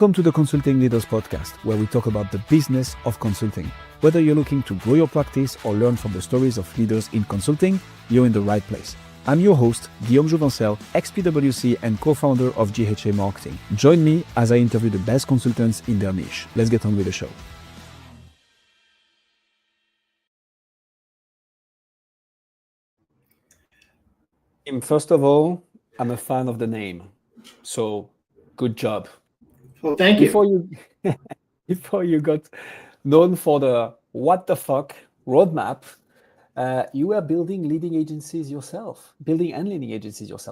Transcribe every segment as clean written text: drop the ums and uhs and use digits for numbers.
Welcome to the Consulting Leaders Podcast, where we talk about the business of consulting. Whether you're looking to grow your practice or learn from the stories of leaders in consulting, you're in the right place. I'm your host, Guillaume Jouvencel, ex-PwC and co-founder of GTM Marketing. Join me as I interview the best consultants in their niche. Let's get on with the show. First of all, I'm a fan of the name, so good job. Well, thank you. Before you got known for the what the fuck roadmap, you were building and leading agencies yourself.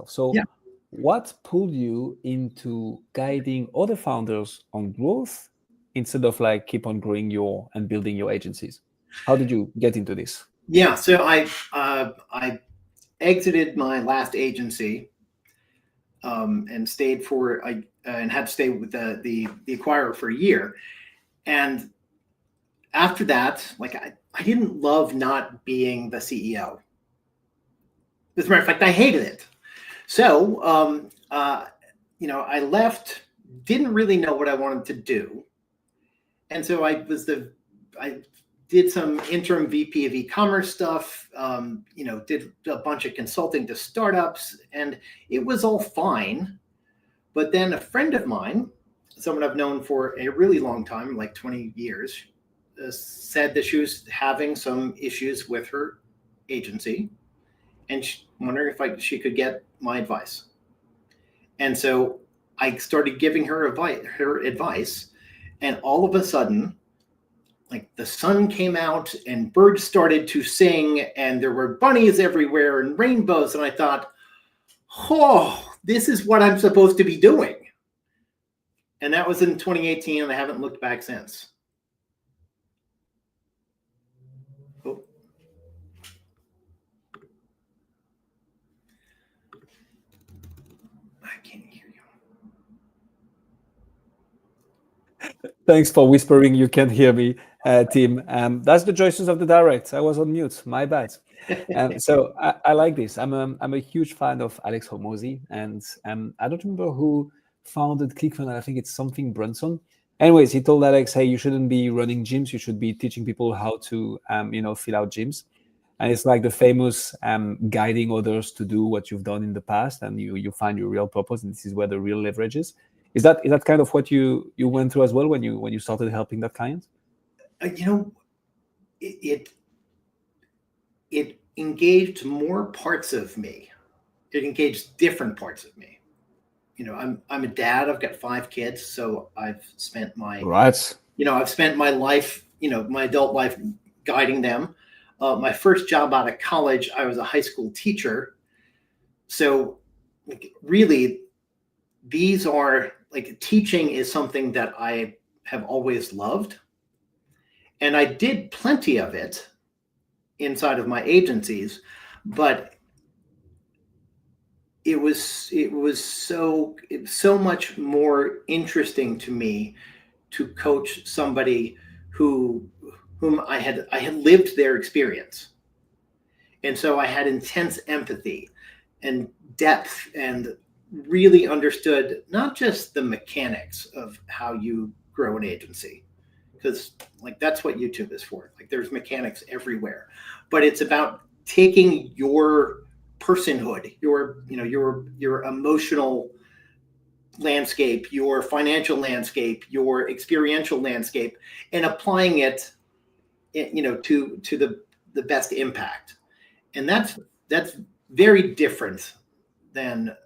So Yeah. What pulled you into guiding other founders on growth instead of keep on growing and building your agencies? How did you get into this? Yeah, so I exited my last agency and stayed and had to stay with the acquirer for a year. And after that, I didn't love not being the CEO. As a matter of fact, I hated it. So I left, didn't really know what I wanted to do, and so I did some interim VP of e-commerce stuff, did a bunch of consulting to startups, and it was all fine. But then a friend of mine, someone I've known for a really long time, like 20 years, said that she was having some issues with her agency, and wondering if she could get my advice. And so I started giving her advice, and all of a sudden, the sun came out and birds started to sing and there were bunnies everywhere and rainbows. And I thought, oh, this is what I'm supposed to be doing. And that was in 2018, and I haven't looked back since. Oh. I can't hear you. Thanks for whispering. You can't hear me. Team. That's the choices of the direct. I was on mute. My bad. So I like this. I'm a huge fan of Alex Hormozy, and I don't remember who founded ClickFunnels. I think it's something Brunson. Anyways, he told Alex, "Hey, you shouldn't be running gyms. You should be teaching people how to fill out gyms." And it's like the famous guiding others to do what you've done in the past, and you find your real purpose, and this is where the real leverage is. Is that kind of what you went through as well when you started helping that client? It engaged more parts of me. It engaged different parts of me. I'm a dad. I've got 5 kids, so I've spent my I've spent my life, my adult life, guiding them. My first job out of college, I was a high school teacher. So, really, these are teaching is something that I have always loved. And I did plenty of it inside of my agencies, but it was so much more interesting to me to coach somebody whom I had lived their experience. And so I had intense empathy and depth and really understood not just the mechanics of how you grow an agency, because that's what YouTube is for. There's mechanics everywhere, but it's about taking your personhood, your emotional landscape, your financial landscape, your experiential landscape, and applying it, to the best impact. And that's very different than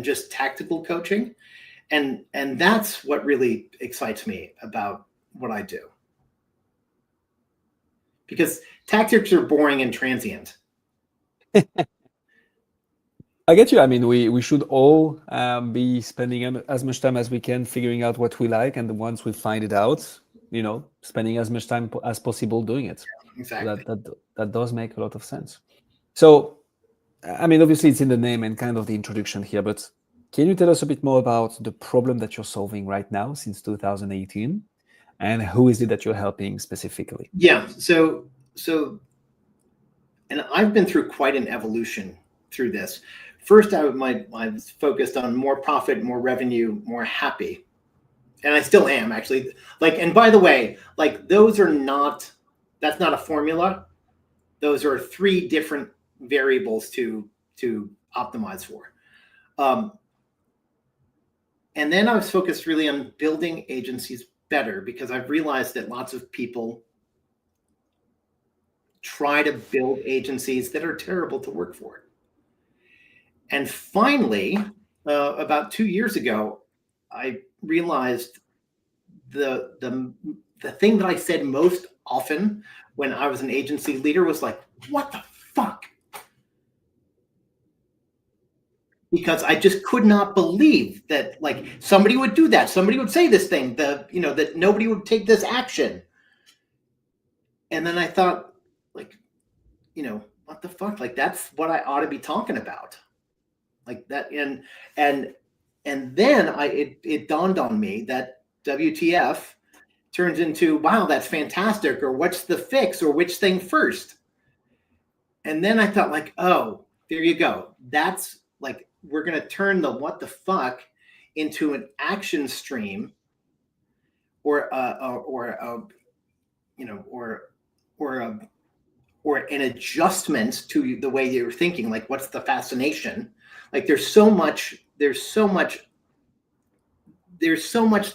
just tactical coaching. And that's what really excites me about what I do. Because tactics are boring and transient. I get you. I mean, we should all be spending as much time as we can figuring out what we like, and once we find it out, spending as much time as possible doing it. Yeah, exactly. So that does make a lot of sense. So, I mean, obviously it's in the name and kind of the introduction here, but can you tell us a bit more about the problem that you're solving right now since 2018, and who is it that you're helping specifically? Yeah. So, and I've been through quite an evolution through this. first I was focused on more profit, more revenue, more happy. And I still am, actually. Like, and by the way, like, those are not, that's not a formula. Those are 3 different variables to optimize for. And then I was focused really on building agencies better, because I've realized that lots of people try to build agencies that are terrible to work for. And finally, about 2 years ago, I realized the thing that I said most often when I was an agency leader was like, what the fuck? Because I just could not believe that, like, somebody would do that. Somebody would say this thing, that nobody would take this action. And then I thought, like, what the fuck? Like, that's what I ought to be talking about. Like that. And then it dawned on me that WTF turns into, wow, that's fantastic, or what's the fix, or which thing first. And then I thought, like, oh, there you go. That's like, we're going to turn the what the fuck into an action stream, or an adjustment to the way you're thinking. Like, what's the fascination? Like, there's so much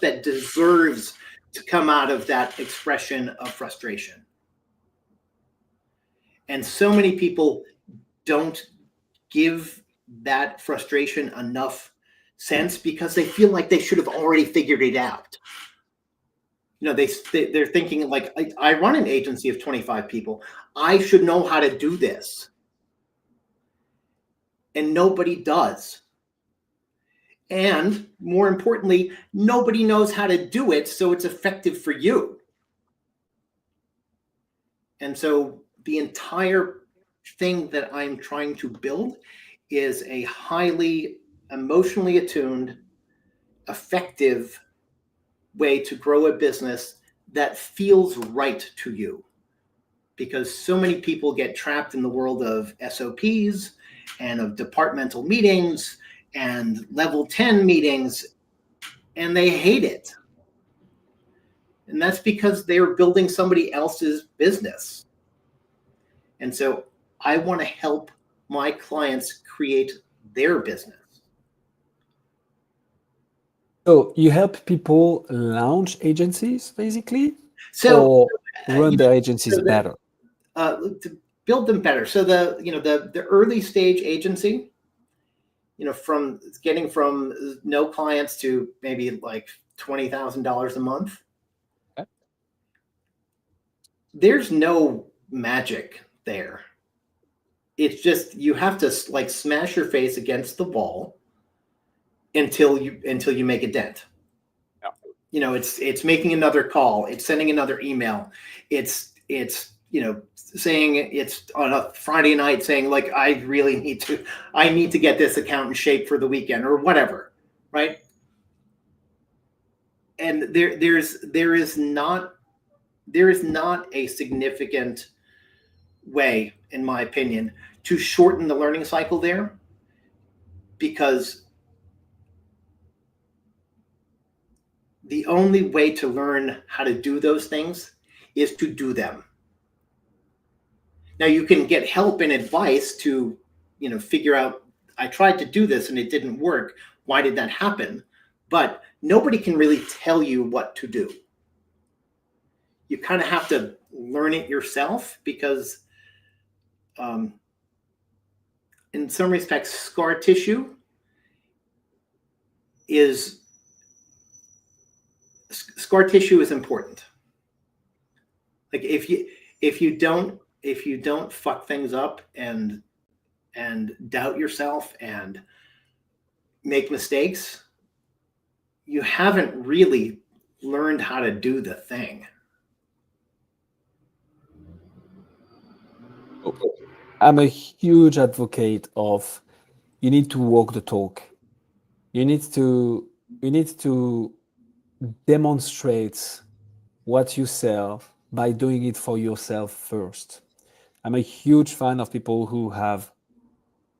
that deserves to come out of that expression of frustration. And so many people don't give that frustration enough sense, because they feel like they should have already figured it out. They're thinking, like, I run an agency of 25 people. I should know how to do this. And nobody does. And more importantly, nobody knows how to do it so it's effective for you. And so the entire thing that I'm trying to build is a highly emotionally attuned, effective way to grow a business that feels right to you. Because so many people get trapped in the world of SOPs and of departmental meetings and level 10 meetings, and they hate it. And that's because they're building somebody else's business. And so I want to help my clients create their business. So you help people launch agencies, basically, So or run their agencies so better? to build them better. So the early stage agency, from getting from no clients to maybe like $20,000 a month. Okay. There's no magic there. It's just, you have to, like, smash your face against the wall until you make a dent. Yeah. It's making another call. It's sending another email. It's saying, it's on a Friday night saying, like, I need to get this account in shape for the weekend, or whatever, right? And there is not a significant way, in my opinion, to shorten the learning cycle there, because the only way to learn how to do those things is to do them. Now, you can get help and advice to, figure out, I tried to do this and it didn't work. Why did that happen? But nobody can really tell you what to do. You kind of have to learn it yourself, because in some respects, scar tissue is important. Like, if you don't fuck things up and doubt yourself and make mistakes, you haven't really learned how to do the thing. I'm a huge advocate of, you need to walk the talk. You need to demonstrate what you sell by doing it for yourself first. I'm a huge fan of people who have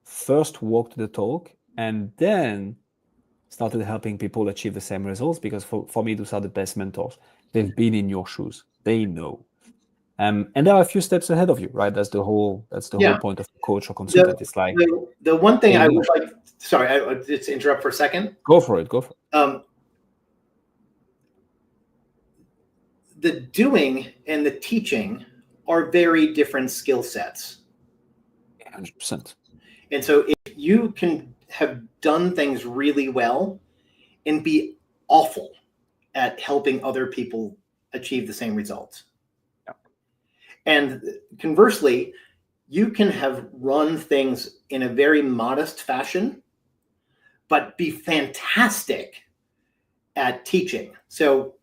first walked the talk and then started helping people achieve the same results, because for me, those are the best mentors. They've been in your shoes. They know. And they are a few steps ahead of you, right? That's the whole point of a coach or consultant. It's like, The one thing they I know. would like, sorry, I just interrupt for a second. Go for it. The doing and the teaching are very different skill sets. 100%. And so if you can have done things really well and be awful at helping other people achieve the same results. Yeah. And conversely, you can have run things in a very modest fashion, but be fantastic at teaching. So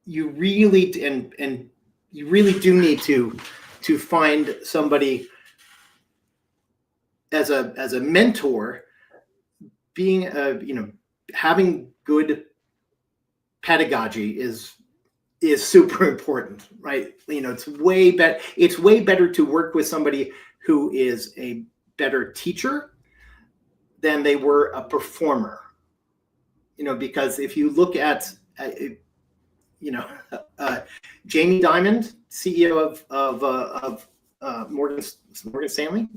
you really and you really do need to find somebody as a mentor. Being having good pedagogy is super important, right? It's way better to work with somebody who is a better teacher than they were a performer. Because if you look at Jamie Dimon, CEO of Morgan Stanley,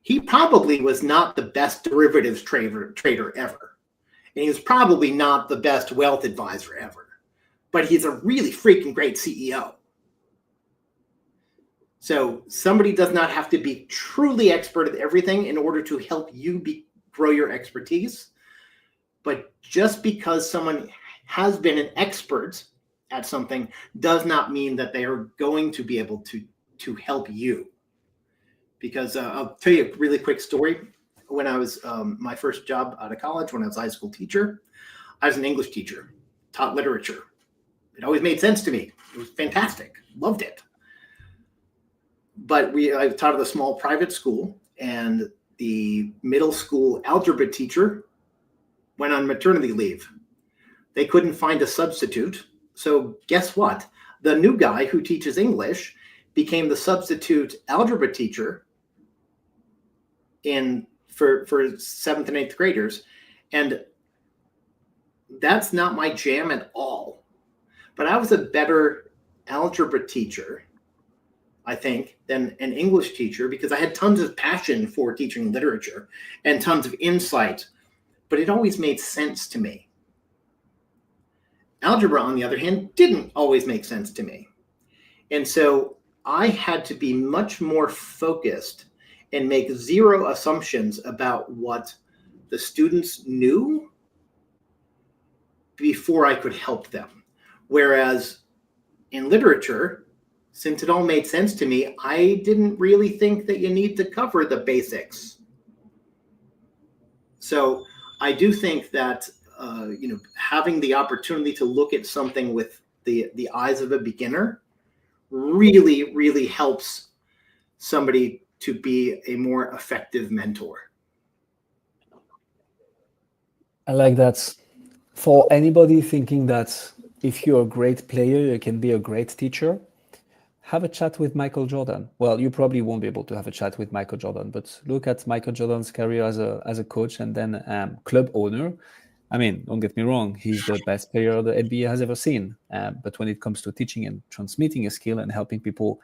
he probably was not the best derivatives trader ever. And he was probably not the best wealth advisor ever, but he's a really freaking great CEO. So somebody does not have to be truly expert at everything in order to help you grow your expertise. But just because someone has been an expert at something does not mean that they are going to be able to help you. Because I'll tell you a really quick story. When I was my first job out of college, when I was a high school teacher, I was an English teacher, taught literature. It always made sense to me. It was fantastic. Loved it. But I taught at a small private school, and the middle school algebra teacher went on maternity leave. They couldn't find a substitute. So guess what? The new guy who teaches English became the substitute algebra teacher for 7th and 8th graders. And that's not my jam at all. But I was a better algebra teacher, I think, than an English teacher, because I had tons of passion for teaching literature and tons of insight, but it always made sense to me. Algebra, on the other hand, didn't always make sense to me. And so I had to be much more focused and make zero assumptions about what the students knew before I could help them. Whereas in literature, since it all made sense to me, I didn't really think that you need to cover the basics. So I do think that having the opportunity to look at something with the eyes of a beginner really, really helps somebody to be a more effective mentor. I like that. For anybody thinking that if you're a great player, you can be a great teacher, have a chat with Michael Jordan. Well, you probably won't be able to have a chat with Michael Jordan, but look at Michael Jordan's career as a coach and then club owner. I mean, don't get me wrong, he's the best player the NBA has ever seen. But when it comes to teaching and transmitting a skill and helping people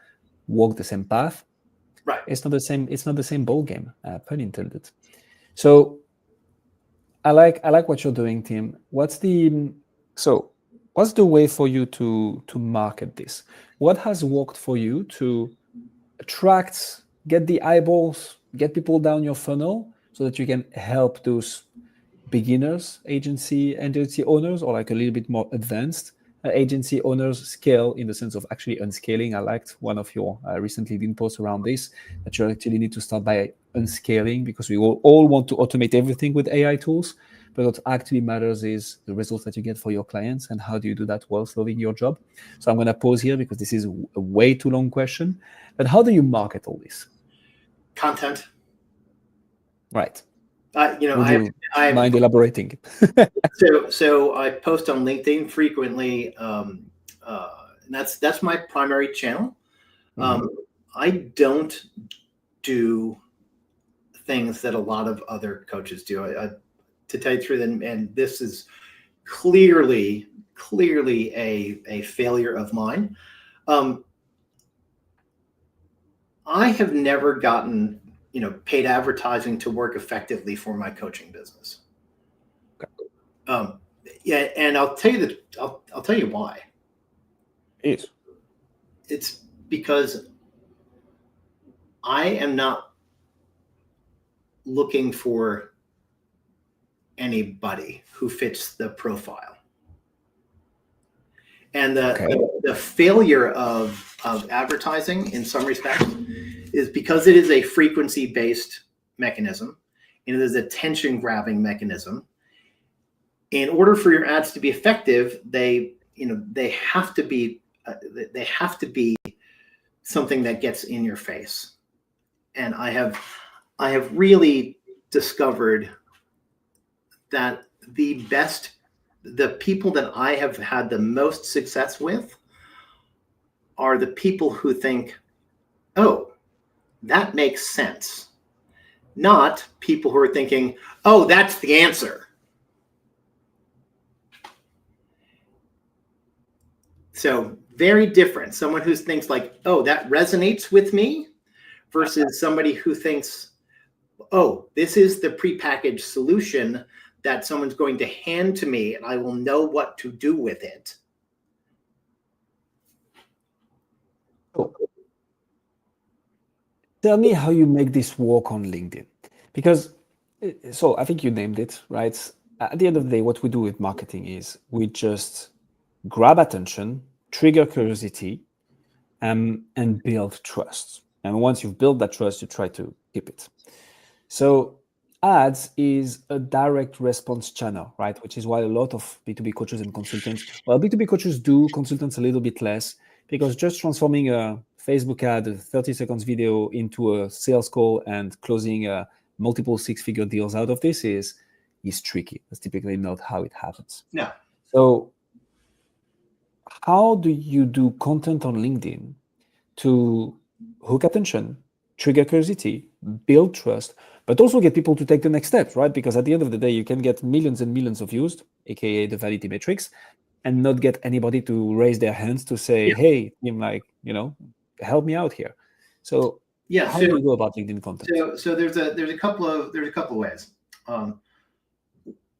walk the same path, right, it's not the same. It's not the same ball game, pun intended. So I like what you're doing, Tim. What's the way for you to market this? What has worked for you to attract, get the eyeballs, get people down your funnel so that you can help those beginners, agency owners, or like a little bit more advanced agency owners scale in the sense of actually unscaling? I liked one of your recent LinkedIn posts around this, that you actually need to start by unscaling, because we all want to automate everything with AI tools. But what actually matters is the results that you get for your clients, and how do you do that while loving your job? So I'm going to pause here because this is a way too long question. But how do you market all this? Content. Right. Would you mind elaborating? So I post on LinkedIn frequently. And that's my primary channel. I don't do things that a lot of other coaches do. To tell you the truth, and this is clearly a failure of mine. I have never gotten, paid advertising to work effectively for my coaching business. Yeah, and I'll tell you I'll tell you why. Yes. It's because I am not looking for anybody who fits the profile. And the failure of advertising in some respects is because it is a frequency-based mechanism and it is a attention-grabbing mechanism. In order for your ads to be effective, they have to be something that gets in your face. And I have really discovered that the people that I have had the most success with are the people who think, oh, that makes sense. Not people who are thinking, oh, that's the answer. So very different. Someone who thinks like, oh, that resonates with me versus somebody who thinks, oh, this is the prepackaged solution that someone's going to hand to me and I will know what to do with it. So, tell me how you make this work on LinkedIn. Because, so I think you named it, right? At the end of the day, what we do with marketing is we just grab attention, trigger curiosity, and build trust. And once you've built that trust, you try to keep it. So ads is a direct response channel, right? Which is why a lot of B2B coaches and consultants, well, B2B coaches do, consultants a little bit less, because just transforming a Facebook ad, a 30 seconds video into a sales call and closing multiple six-figure deals out of this is tricky. That's typically not how it happens. No. So how do you do content on LinkedIn to hook attention, trigger curiosity, build trust, but also get people to take the next step, right? Because at the end of the day, you can get millions and millions of views, aka the vanity metrics, and not get anybody to raise their hands to say, hey, team, help me out here. So how do you go about LinkedIn content? So there's a couple of ways.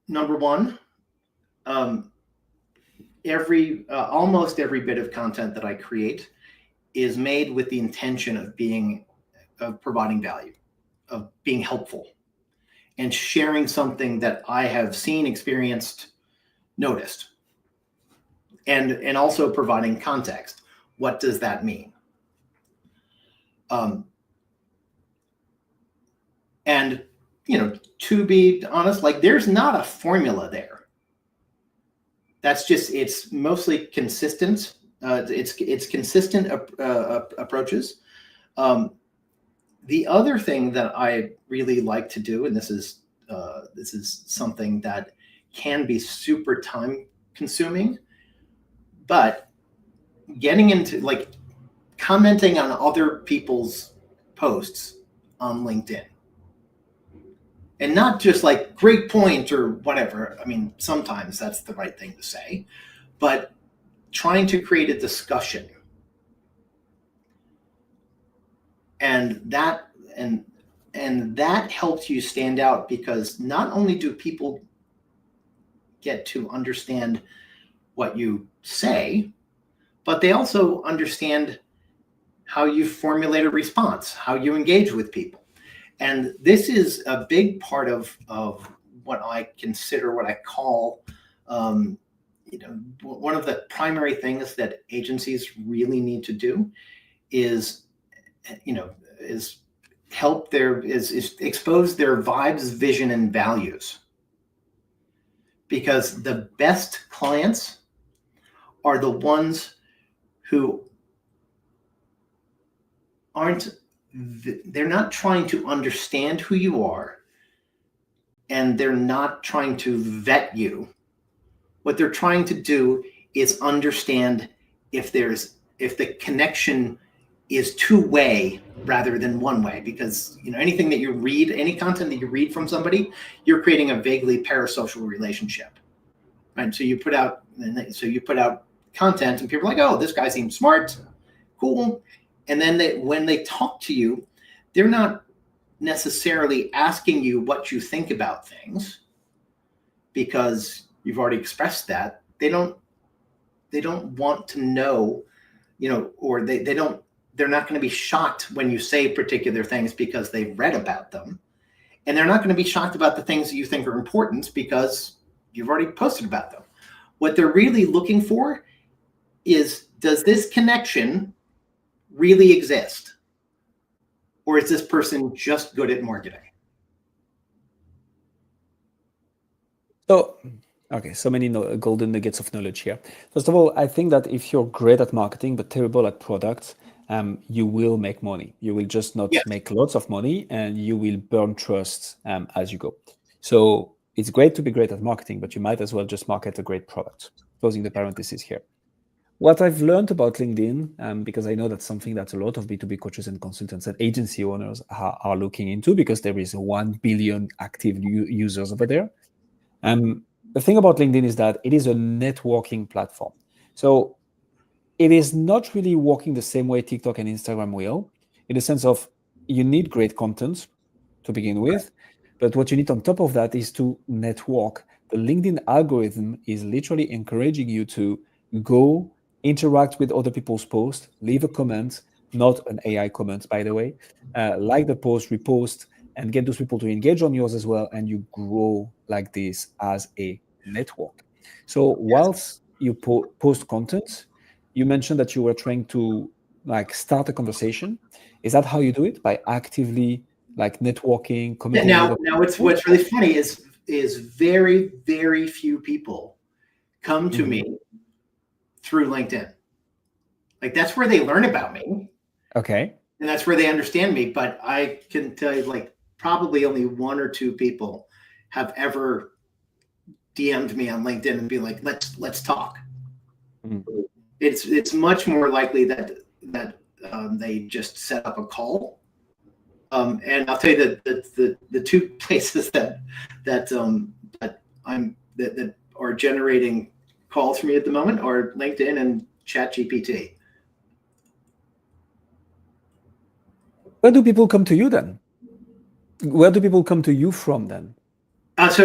Number one, almost every bit of content that I create is made with the intention of providing value, of being helpful, and sharing something that I have seen, experienced, noticed, and also providing context. What does that mean? And to be honest, there's not a formula there. That's just, it's mostly consistent. It's consistent approaches. The other thing that I really like to do, and this is something that can be super time consuming, but getting into commenting on other people's posts on LinkedIn. And not just great point or whatever. I mean, sometimes that's the right thing to say, but trying to create a discussion. And that helps you stand out, because not only do people get to understand what you say, but they also understand how you formulate a response, how you engage with people. And this is a big part of what I consider, what I call, one of the primary things that agencies really need to do is expose their vibes, vision, and values. Because the best clients are the ones who they're not trying to understand who you are, and they're not trying to vet you. What they're trying to do is understand if the connection is two-way rather than one-way, because anything that you read, any content that you read from somebody, you're creating a vaguely parasocial relationship, right? So you put out content, and people are like, oh, this guy seems smart, cool, and then when they talk to you, they're not necessarily asking you what you think about things, because you've already expressed that. They don't want to know, or they're not going to be shocked when you say particular things because they've read about them. And they're not going to be shocked about the things that you think are important because you've already posted about them. What they're really looking for is, does this connection really exist? Or is this person just good at marketing? So, okay, so many golden nuggets of knowledge here. First of all, I think that if you're great at marketing but terrible at products, you will make money. You will just not make lots of money, and you will burn trust as you go. So it's great to be great at marketing, but you might as well just market a great product. Closing the parenthesis here. What I've learned about LinkedIn, because I know that's something that a lot of B2B coaches and consultants and agency owners are looking into, because there is 1 billion active users over there. The thing about LinkedIn is that it is a networking platform. So it is not really working the same way TikTok and Instagram will, in the sense of you need great content to begin with, but what you need on top of that is to network. The LinkedIn algorithm is literally encouraging you to go interact with other people's posts, leave a comment, not an AI comment, by the way, like the post, repost, and get those people to engage on yours as well, and you grow like this as a network. So whilst you post content, you mentioned that you were trying to start a conversation. Is that how you do it? By actively networking, commenting? Now what's really funny is very, very few people come to me through LinkedIn. That's where they learn about me. Okay. And that's where they understand me. But I can tell you, probably only 1 or 2 people have ever DM'd me on LinkedIn and be like, let's talk. It's much more likely that they just set up a call. And I'll tell you that the 2 places that are generating calls for me at the moment are LinkedIn and ChatGPT. Where do people come to you then? Where do people come to you from then? They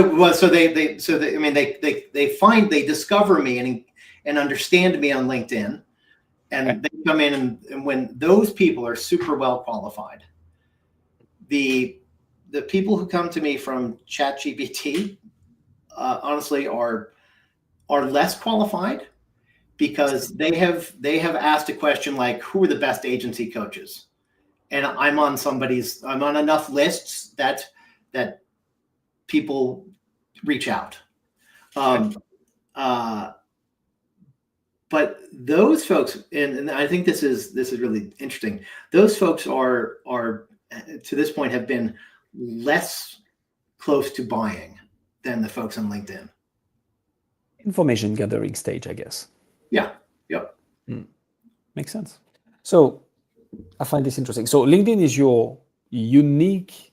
discover me and understand me on LinkedIn, and they come in, and when those people are super well qualified, the people who come to me from ChatGPT, honestly, are less qualified, because they have asked a question like, who are the best agency coaches? And I'm on enough lists that people reach out. But those folks, and I think this is really interesting. Those folks are to this point have been less close to buying than the folks on LinkedIn. Information gathering stage, I guess. Yeah. Yep. Makes sense. So I find this interesting. So LinkedIn is your unique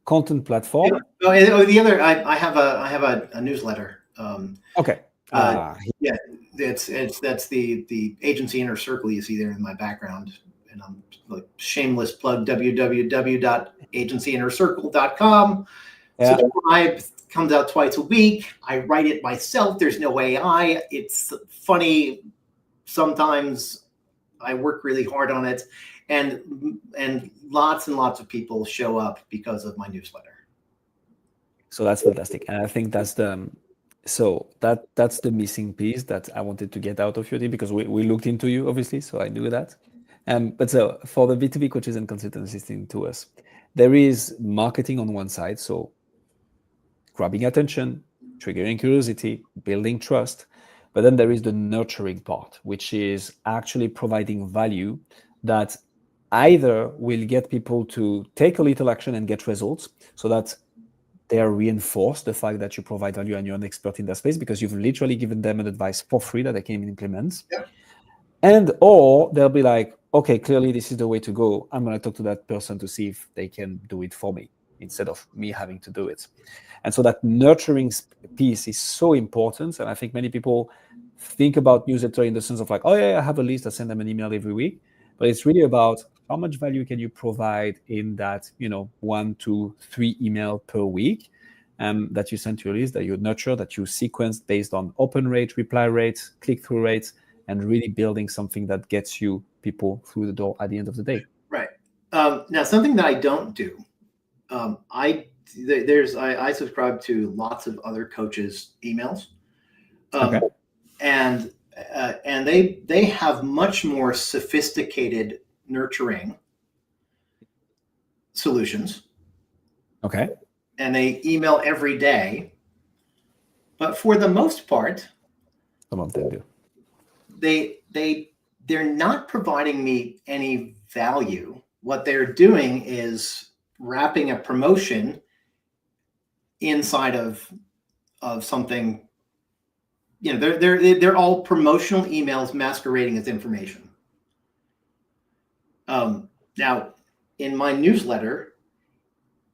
content platform. The other, I have a newsletter. Okay. That's the agency inner circle you see there in my background, and I'm shameless plug, www.agencyinnercircle.com. Subscribe. Comes out twice a week. I write it myself. There's no AI. It's funny. Sometimes I work really hard on it, and lots and lots of people show up because of my newsletter. So that's fantastic, and I think that's the that's the missing piece that I wanted to get out of your team, because we looked into you, obviously, so I knew that. But so for the B2B coaches and consultants listening to us, there is marketing on one side, so grabbing attention, triggering curiosity, building trust. But then there is the nurturing part, which is actually providing value that either will get people to take a little action and get results, so that they are reinforced the fact that you provide value and you're an expert in that space, because you've literally given them an advice for free that they can implement. Yeah. And or they'll be like, okay, clearly this is the way to go. I'm going to talk to that person to see if they can do it for me instead of me having to do it. And so that nurturing piece is so important. And I think many people think about newsletter in the sense of like, oh yeah, I have a list, I send them an email every week. But it's really about how much value can you provide in that, 1, 2, 3 email per week that you send to your list, that you nurture, that you sequence based on open rate, reply rate, click-through rates, and really building something that gets you people through the door at the end of the day. Right. Now, something that I don't do, I subscribe to lots of other coaches' emails, Okay. and they have much more sophisticated nurturing solutions. Okay. And they email every day, but for the most part, some of them do. They're not providing me any value. What they're doing is wrapping a promotion inside of something. They're all promotional emails masquerading as information. Now, in my newsletter,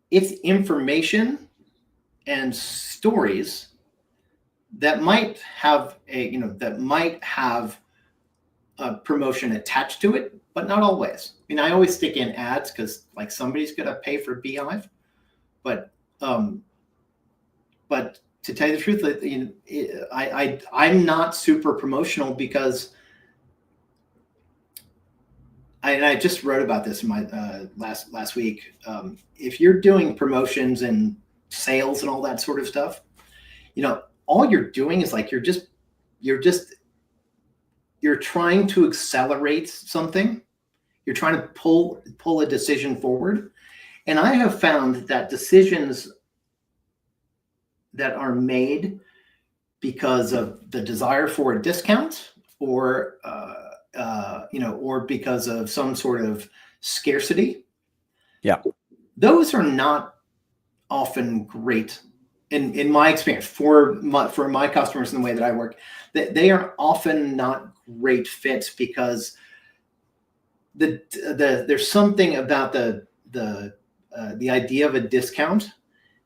it's information and stories that might have a promotion attached to it, but not always. I always stick in ads because like somebody's gonna pay for Beehive, but to tell you the truth, I'm not super promotional because I just wrote about this in my last week. If you're doing promotions and sales and all that sort of stuff, all you're doing is like you're trying to accelerate something. You're trying to pull a decision forward. And I have found that decisions that are made because of the desire for a discount or because of some sort of scarcity. Yeah. Those are not often great in my experience for my customers in the way that I work. They are often not great fits because there's something about the idea of a discount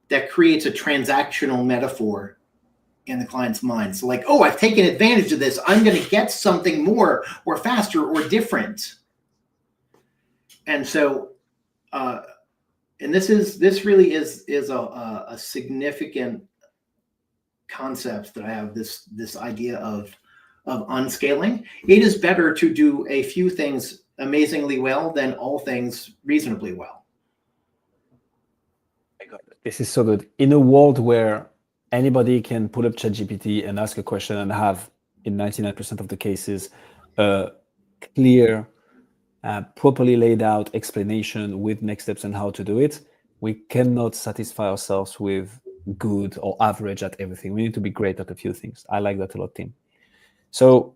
that creates a transactional metaphor in the client's mind. So like, oh, I've taken advantage of this. I'm going to get something more or faster or different. And so, and this really is a significant concept that I have, this idea of unscaling. It is better to do a few things amazingly well than all things reasonably well. This is so good. In a world where anybody can pull up ChatGPT and ask a question and have, in 99% of the cases, a clear, properly laid out explanation with next steps and how to do it, we cannot satisfy ourselves with good or average at everything. We need to be great at a few things. I like that a lot, Tim. So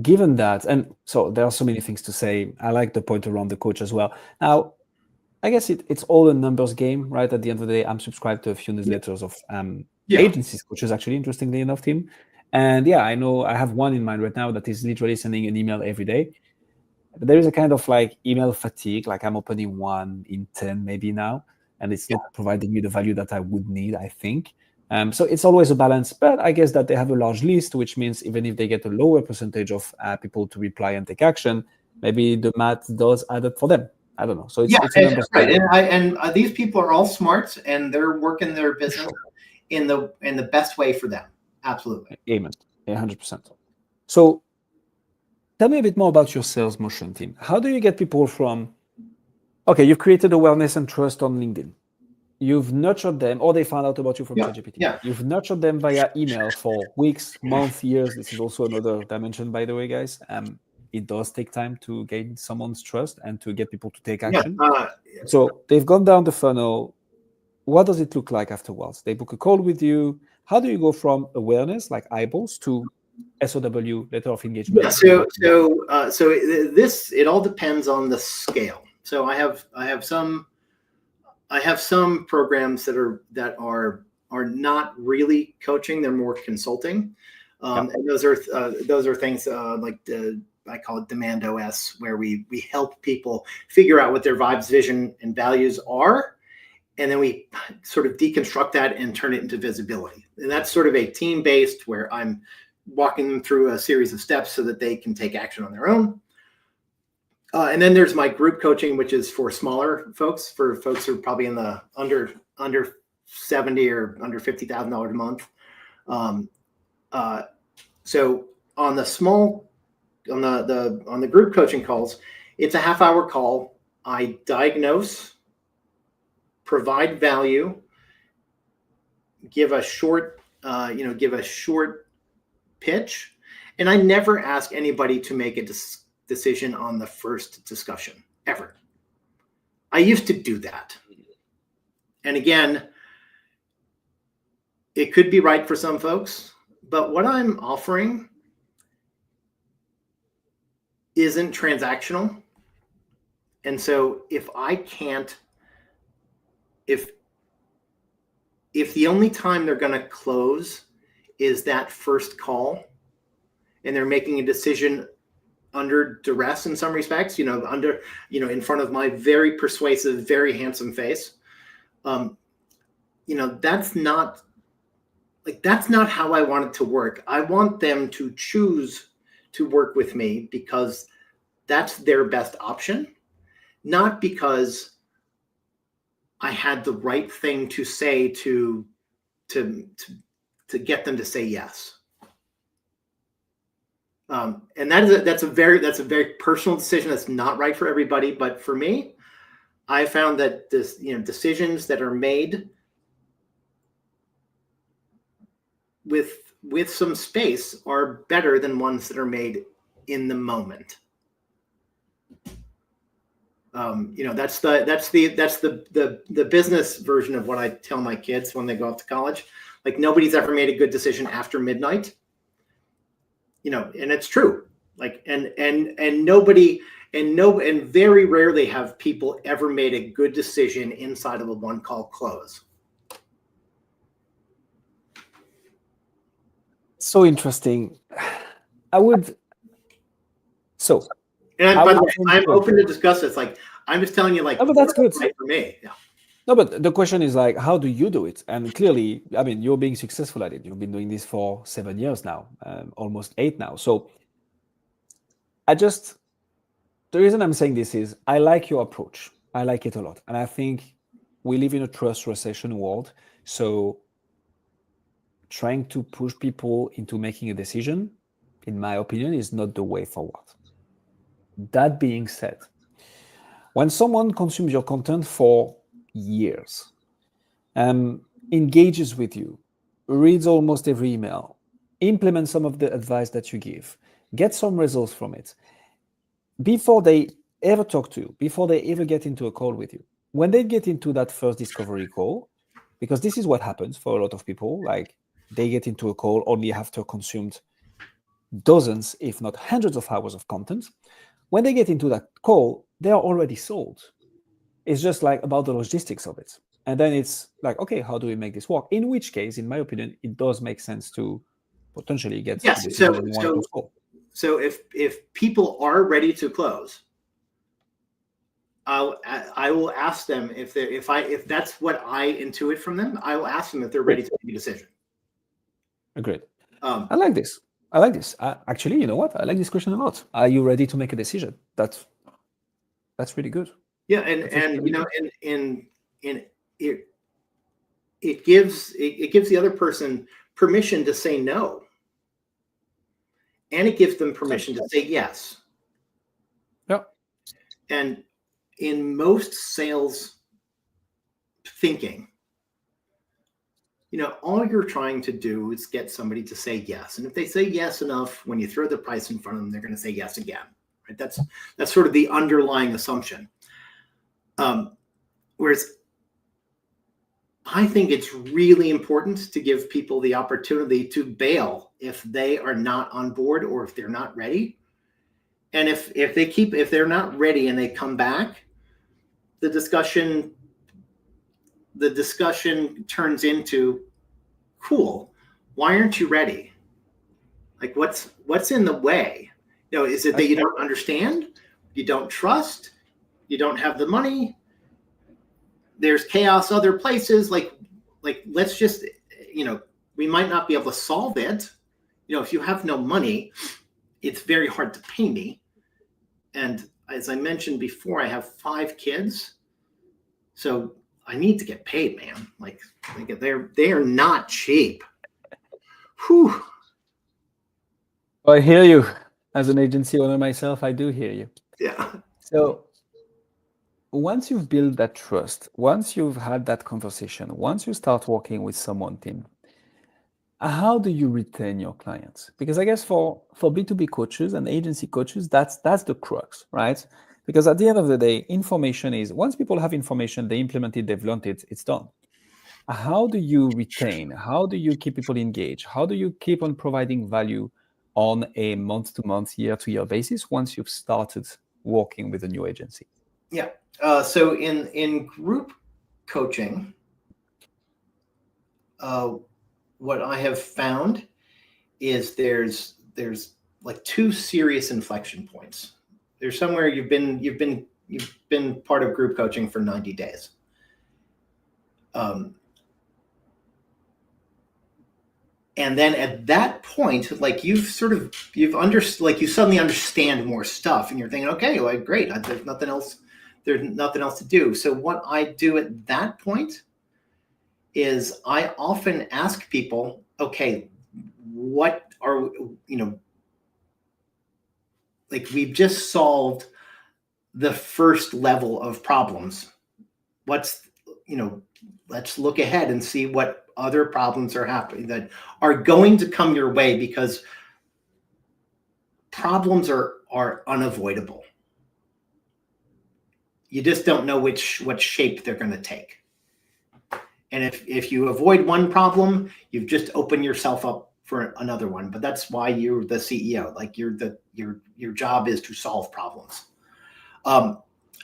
given that, and so there are so many things to say. I like the point around the coach as well. Now, I guess it's all a numbers game, right? At the end of the day, I'm subscribed to a few newsletters of agencies coaches, actually, interestingly enough, Tim. And yeah, I know I have one in mind right now that is literally sending an email every day. But there is a kind of like email fatigue, like I'm opening 1 in 10 maybe now, and it's not providing me the value that I would need, I think. So it's always a balance, but I guess that they have a large list, which means even if they get a lower percentage of people to reply and take action, maybe the math does add up for them. I don't know. So it's a numbers right. And these people are all smart and they're working their business in the best way for them. Absolutely. Amen. 100%. So tell me a bit more about your sales motion, Tim. How do you get people from, okay, you've created awareness and trust on LinkedIn. You've nurtured them, or they found out about you from ChatGPT. Yeah. You've nurtured them via email for weeks, months, years. This is also another dimension, by the way, guys. It does take time to gain someone's trust and to get people to take action. So they've gone down the funnel. What does it look like afterwards? They book a call with you. How do you go from awareness, like eyeballs, to SOW, letter of engagement? Yeah, so it all depends on the scale. So I have some programs that are not really coaching; they're more consulting, and those are things like I call it Demand OS, where we help people figure out what their vibes, vision, and values are. And then we sort of deconstruct that and turn it into visibility. And that's sort of a team-based, where I'm walking them through a series of steps so that they can take action on their own. And then there's my group coaching, which is for smaller folks, for folks who are probably in the under 70 or under $50,000 a month. So on the group coaching calls, it's a half-hour call. I diagnose, provide value, give a short pitch, and I never ask anybody to make a decision on the first discussion, ever. I used to do that. And again, it could be right for some folks, but what I'm offering isn't transactional. And so if the only time they're going to close is that first call, and they're making a decision under duress in some respects, in front of my very persuasive, very handsome face, that's not how I want it to work. I want them to choose to work with me because that's their best option, not because I had the right thing to say to get them to say yes. And that's a very personal decision. That's not right for everybody, but for me, I found that decisions that are made with some space are better than ones that are made in the moment. That's the business version of what I tell my kids when they go off to college. Like, nobody's ever made a good decision after midnight. And it's true. Like, and very rarely have people ever made a good decision inside of a one call close. So interesting. And by the way, I'm open to discuss this. Like, I'm just telling you, like, no, but that's good. Right for me. Yeah. No, but the question is, like, how do you do it? And clearly, I mean, you're being successful at it. You've been doing this for 7 years now, almost 8 now. So the reason I'm saying this is I like your approach. I like it a lot. And I think we live in a trust recession world. So trying to push people into making a decision, in my opinion, is not the way forward. That being said, when someone consumes your content for years, engages with you, reads almost every email, implements some of the advice that you give, get some results from it, before they ever talk to you, before they ever get into a call with you, when they get into that first discovery call, because this is what happens for a lot of people, like, they get into a call only after consumed dozens, if not hundreds of hours of content. When they get into that call, they are already sold. It's just like about the logistics of it. And then it's like, okay, how do we make this work? In which case, in my opinion, it does make sense to potentially get yes. So if people are ready to close, I will ask them if that's what I intuit from them. I will ask them if they're ready to make a decision. Agreed. I like this. Actually, you know what? I like this question a lot. Are you ready to make a decision? That's really good. Yeah, it gives the other person permission to say no, and it gives them permission to say yes. Yeah. And in most sales thinking, all you're trying to do is get somebody to say yes. And if they say yes enough, when you throw the price in front of them, they're going to say yes again. Right? That's sort of the underlying assumption. Whereas I think it's really important to give people the opportunity to bail if they are not on board or if they're not ready. And if they're not ready and they come back, the discussion turns into, cool, why aren't you ready? Like, what's in the way? Is it that you don't understand, you don't trust, you don't have the money, there's chaos other places? Like let's just, we might not be able to solve it. If you have no money, it's very hard to pay me. And as I mentioned before, I have 5 kids. So I need to get paid, man. Like they are not cheap. Whew. I hear you. As an agency owner myself, I do hear you. Yeah. So once you've built that trust, once you've had that conversation, once you start working with someone, Tim, how do you retain your clients? Because I guess for B2B coaches and agency coaches, that's the crux, right? Because at the end of the day, information is, once people have information, they implement it, they've learned it, it's done. How do you retain? How do you keep people engaged? How do you keep on providing value on a month-to-month, year-to-year basis once you've started working with a new agency? Yeah. So in group coaching, what I have found is there's like 2 serious inflection points. There's somewhere you've been part of group coaching for 90 days. And then at that point, like you suddenly understand more stuff, and you're thinking, okay, well, great, there's nothing else to do. So what I do at that point is I often ask people, okay, what are, like we've just solved the first level of problems. Let's look ahead and see what other problems are happening that are going to come your way, because problems are unavoidable. You just don't know what shape they're going to take. And if you avoid one problem, you've just opened yourself up for another one. But that's why you're the CEO. Like your job is to solve problems.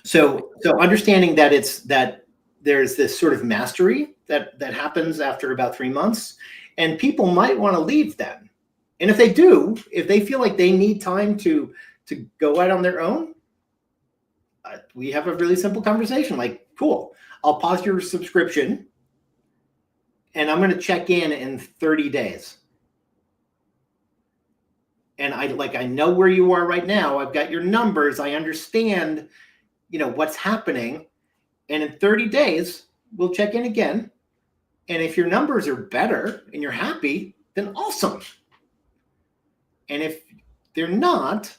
So understanding that there's this sort of mastery that happens after about 3 months, and people might want to leave then. And if they do, if they feel like they need time to go out on their own, we have a really simple conversation. Like, cool, I'll pause your subscription, and I'm going to check in 30 days. And I know where you are right now. I've got your numbers. I understand, what's happening. And in 30 days, we'll check in again. And if your numbers are better and you're happy, then awesome. And if they're not,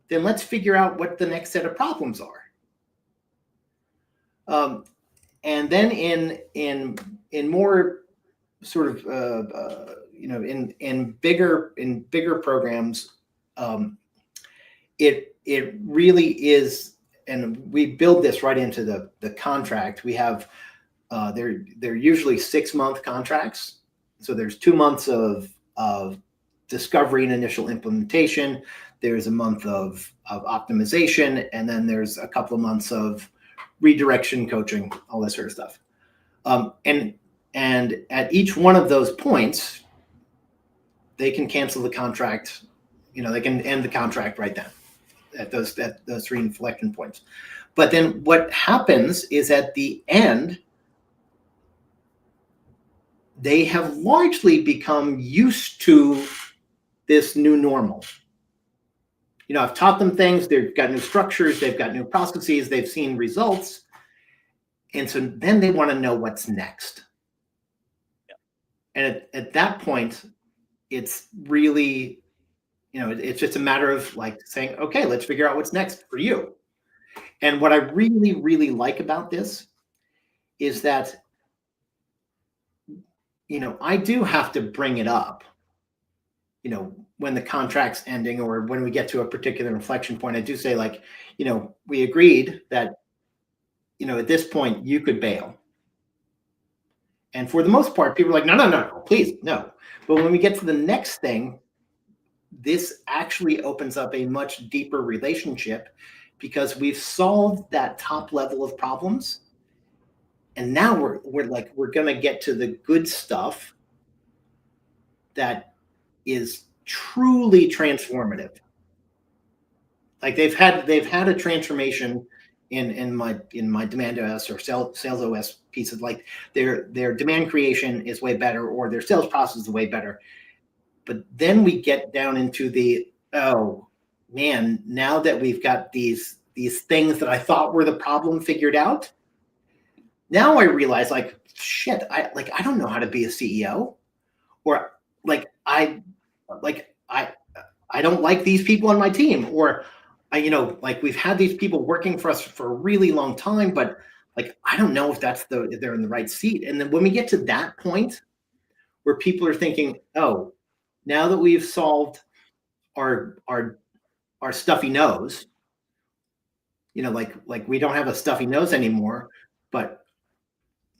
then let's figure out what the next set of problems are. And then in more sort of in bigger programs, it really is. And we build this right into the contract. We have they're usually 6-month contracts. So there's 2 months of discovery and initial implementation. There's a month of optimization, and then there's a couple of months of redirection, coaching, all that sort of stuff. And at each one of those points, they can cancel the contract. They can end the contract right then. At those 3 inflection points. But then what happens is at the end, they have largely become used to this new normal. I've taught them things, they've got new structures, they've got new processes, they've seen results. And so then they want to know what's next. Yeah. And at that point, it's really, it's just a matter of like saying, okay, let's figure out what's next for you. And what I really, really like about this is that, I do have to bring it up, when the contract's ending or when we get to a particular inflection point. I do say, like, we agreed that, at this point you could bail. And for the most part, people are like, no, please, no. But when we get to the next thing, this actually opens up a much deeper relationship, because we've solved that top level of problems. And now we're going to get to the good stuff that is truly transformative. like they've had a transformation in my demand OS or sales OS pieces. Like their demand creation is way better, or their sales process is way better. But then we get down into the, oh man, now that we've got these things that I thought were the problem figured out, now I realize, like, shit, I don't know how to be a CEO, or I don't like these people on my team, or like we've had these people working for us for a really long time, but like I don't know if they're in the right seat. And then when we get to that point where people are thinking, oh, now that we've solved our stuffy nose, like we don't have a stuffy nose anymore, but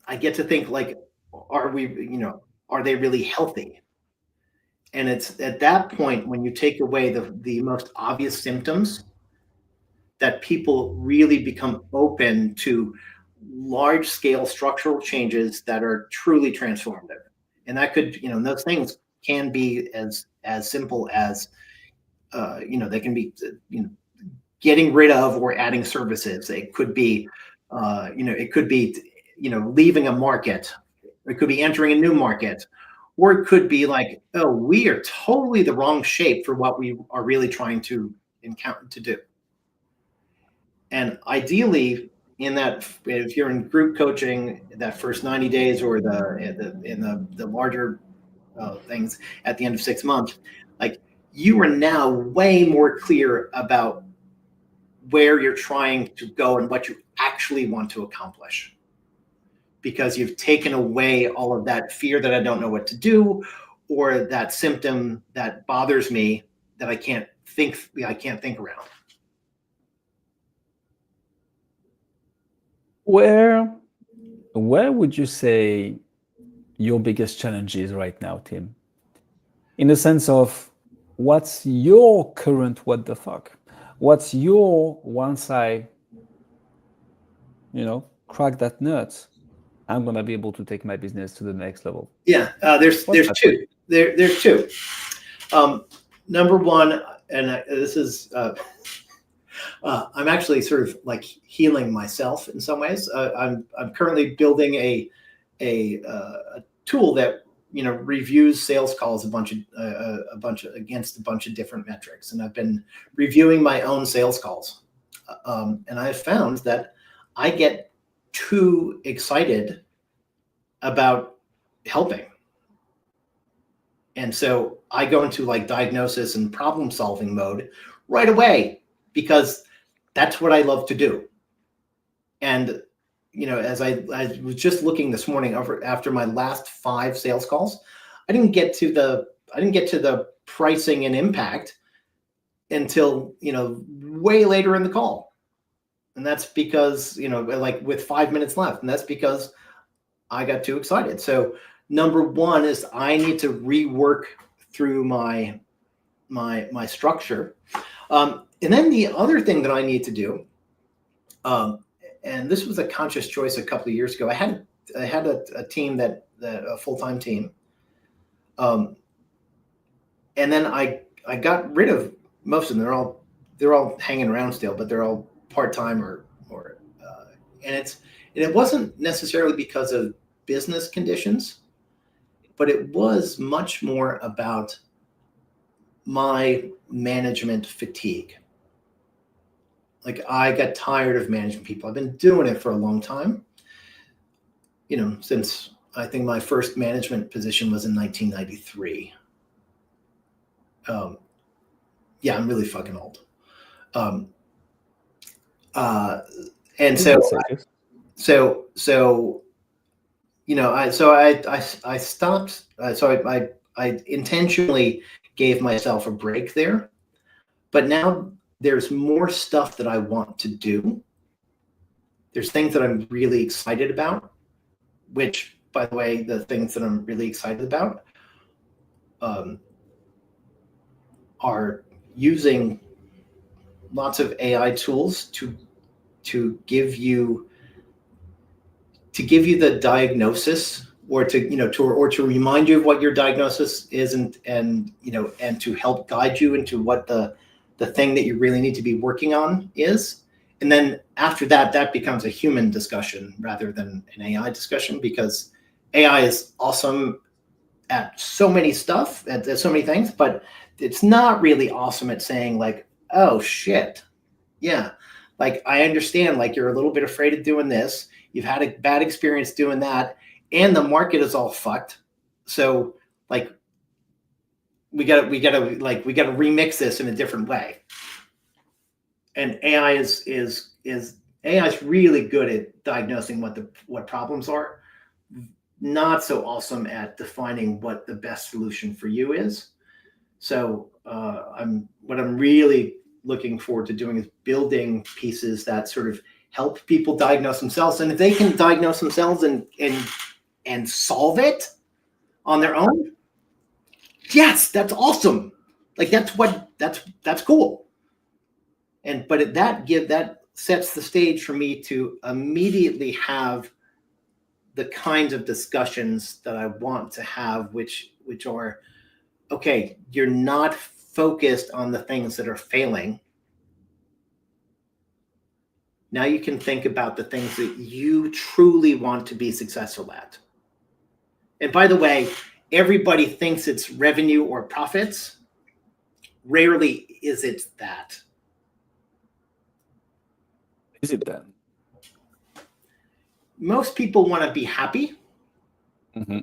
I get to think, like, are they really healthy? And it's at that point when you take away the most obvious symptoms that people really become open to large scale structural changes that are truly transformative. And that could, those things can be as simple as, they can be, getting rid of or adding services. It could be, leaving a market. It could be entering a new market, or it could be like, oh, we are totally the wrong shape for what we are really trying to do. And ideally, in that, if you're in group coaching, that first 90 days, or in the larger things at the end of 6 months, like you are now way more clear about where you're trying to go and what you actually want to accomplish, because you've taken away all of that fear that I don't know what to do, or that symptom that bothers me that I can't think around. Where would you say your biggest challenge is right now, Tim? In the sense of, what's your current what the fuck? What's your, once I, crack that nut, I'm gonna be able to take my business to the next level? Yeah, there's two. There's two. Number one, and this is, I'm actually sort of like healing myself in some ways. I'm currently building a tool that reviews sales calls against a bunch of different metrics, and I've been reviewing my own sales calls, and I've found that I get too excited about helping, and so I go into like diagnosis and problem solving mode right away, because that's what I love to do. And as I was just looking this morning after my last 5 sales calls, I didn't get to the pricing and impact until way later in the call, and that's because like with 5 minutes left, and that's because I got too excited. So number one is I need to rework through my structure, and then the other thing that I need to do. And this was a conscious choice a couple of years ago. I had a team that a full-time team, and then I got rid of most of them. They're all hanging around still, but they're all part-time or and it wasn't necessarily because of business conditions, but it was much more about my management fatigue. Like I got tired of managing people. I've been doing it for a long time, since I think my first management position was in 1993. Yeah, I'm really fucking old. And so I stopped. So I intentionally gave myself a break there, but now there's more stuff that I want to do. There's things that I'm really excited about, which, by the way, the things that I'm really excited about are using lots of AI tools to give you the diagnosis, or to remind you of what your diagnosis is, and to help guide you into what the the thing that you really need to be working on is. And then after that, that becomes a human discussion rather than an AI discussion, because AI is awesome at so many stuff, at so many things, but it's not really awesome at saying like, oh shit, yeah, like I understand, like you're a little bit afraid of doing this, you've had a bad experience doing that, and the market is all fucked. So like we gotta remix this in a different way. And AI is really good at diagnosing what problems are, not so awesome at defining what the best solution for you is. So what I'm really looking forward to doing is building pieces that sort of help people diagnose themselves. And if they can diagnose themselves and solve it on their own, yes, that's awesome. Like that's cool. But that sets the stage for me to immediately have the kinds of discussions that I want to have, which are, okay, you're not focused on the things that are failing. Now you can think about the things that you truly want to be successful at. And by the way, everybody thinks it's revenue or profits. Rarely is it that. Is it then? Most people want to be happy. Mm-hmm.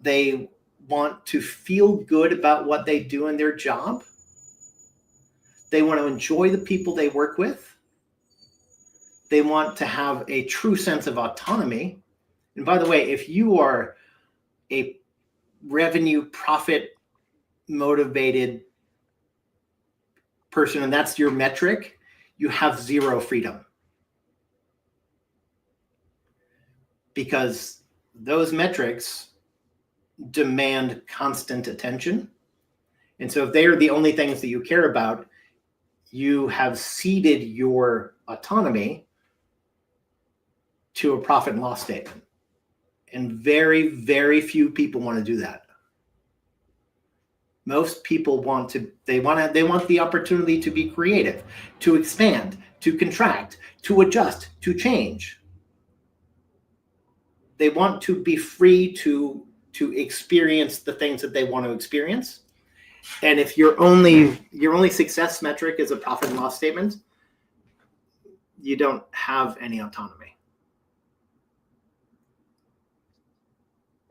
They want to feel good about what they do in their job. They want to enjoy the people they work with. They want to have a true sense of autonomy. And by the way, if you are a revenue profit motivated person and that's your metric, you have zero freedom. Because those metrics demand constant attention. And so if they are the only things that you care about, you have ceded your autonomy to a profit and loss statement. And very, very few people want to do that. Most people want the opportunity to be creative, to expand, to contract, to adjust, to change. They want to be free to experience the things that they want to experience. And if your only success metric is a profit and loss statement, you don't have any autonomy.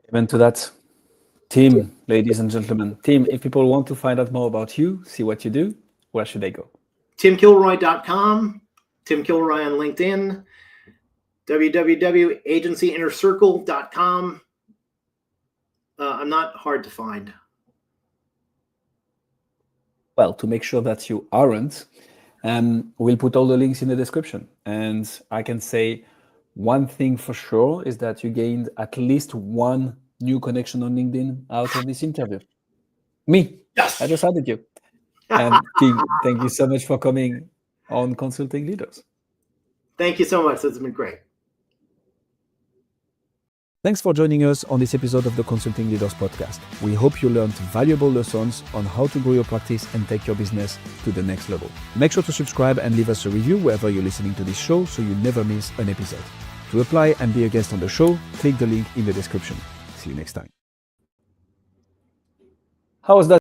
Amen to that. Tim, ladies and gentlemen. Tim, if people want to find out more about you, see what you do, where should they go? TimKilroy.com, Tim Kilroy on LinkedIn, www.agencyinnercircle.com. I'm not hard to find. Well, to make sure that you aren't, we'll put all the links in the description. And I can say one thing for sure is that you gained at least one new connection on LinkedIn out of this interview. Me. Yes. I just added you. And King, thank you so much for coming on Consulting Leaders. Thank you so much. This has been great. Thanks for joining us on this episode of the Consulting Leaders Podcast. We hope you learned valuable lessons on how to grow your practice and take your business to the next level. Make sure to subscribe and leave us a review wherever you're listening to this show so you never miss an episode. To apply and be a guest on the show, click the link in the description. See you next time. How was that?